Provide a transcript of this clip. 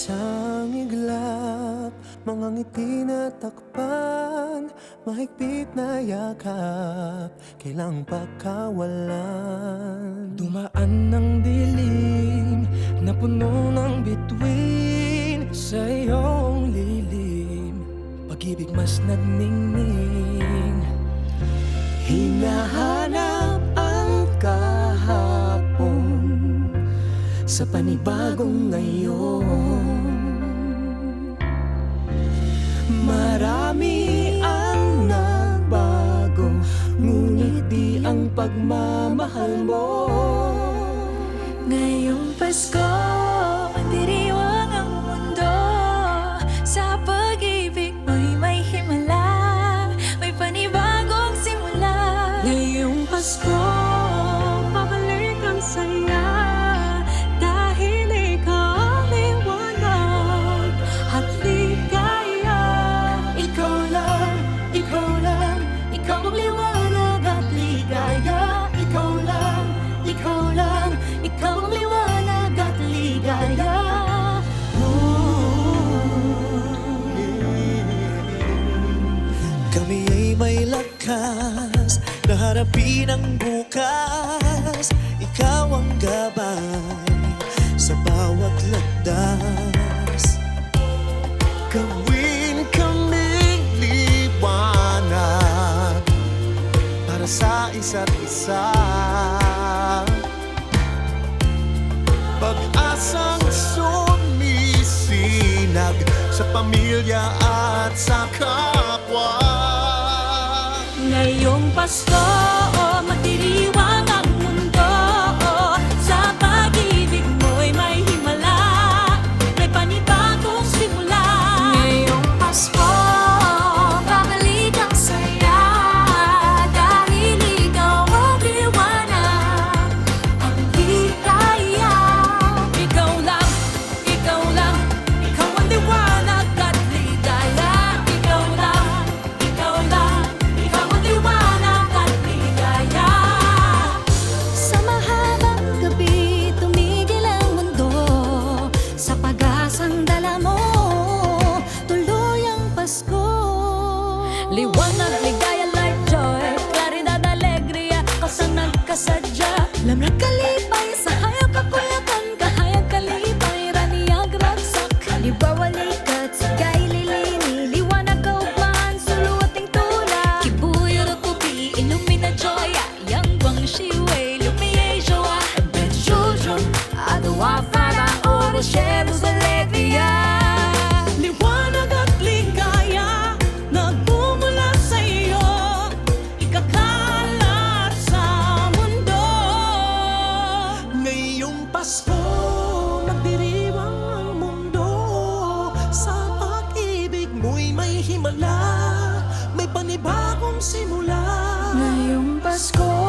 Isang iglap, mga ngiti na takpan, mahigpit na yakap, kailang pagkawalan. Dumaan ng dilim na puno ng bituin sa iyong lilim, pag-ibig mas nagningning. Hinahanap ang kahapon sa panibagong ngayon. Marami ang nagbago, ngunit di ang pagmamahal mo. Ngayong Pasko, magdiriwang ang mundo. Sa pag-ibig mo'y may himala, may panibagong simula. Ngayong Pasko, babalik ang saya, dahil ikaw ang liwanag at ligaya. Ikaw lang, ikaw lang, ikaw ang liwanag at ligaya. Ikaw lang, ikaw lang, ikaw ang liwanag at ligaya. Kami ay may lakas na harapin ang bukas. Ikaw ang gabay sa bawat landas. Gawin kaming liwanag para sa isa't isa. Pag-asang sumisinag sa pamilya at sa kapwa. Ngayong Pasko, magdiriwang ang mundo. Sa pag-ibig mo'y may himala, may panibagong simula. Ngayong Pasko, babalik ang saya, dahil ikaw ang liwanag, ang ligaya. Ikaw lang, ikaw lang, ikaw ang liwanag at ligaya. Ikaw lang, ikaw lang, ikaw ang liwanag at ligaya. Sa mahabang gabi, tumigil ang mundo. Sa pag-asang dala mo, tuloy ang Pasko. Liwanag, ligaya, light, joy, klaridad, alegria, kasang nagkasadya. Lamlag kalipay, sa hayag kapuyakan, kahayag kalipay, raniyag ragsak. Liwawalikat, sigay lilini, liwanag kaugman, suluating tula. Kibuyo na pupi, illumina joya, yang bang shiway, lumiye joa. Ben children, adawa fara, ora shemos alegria. Liwanag at ligaya, nagmumula sa iyo, ikakalat sa mundo. Ngayong Pasko, magdiriwang ang mundo. Sa pag-ibig mo'y may himala, may panibagong simula. Ngayong Pasko,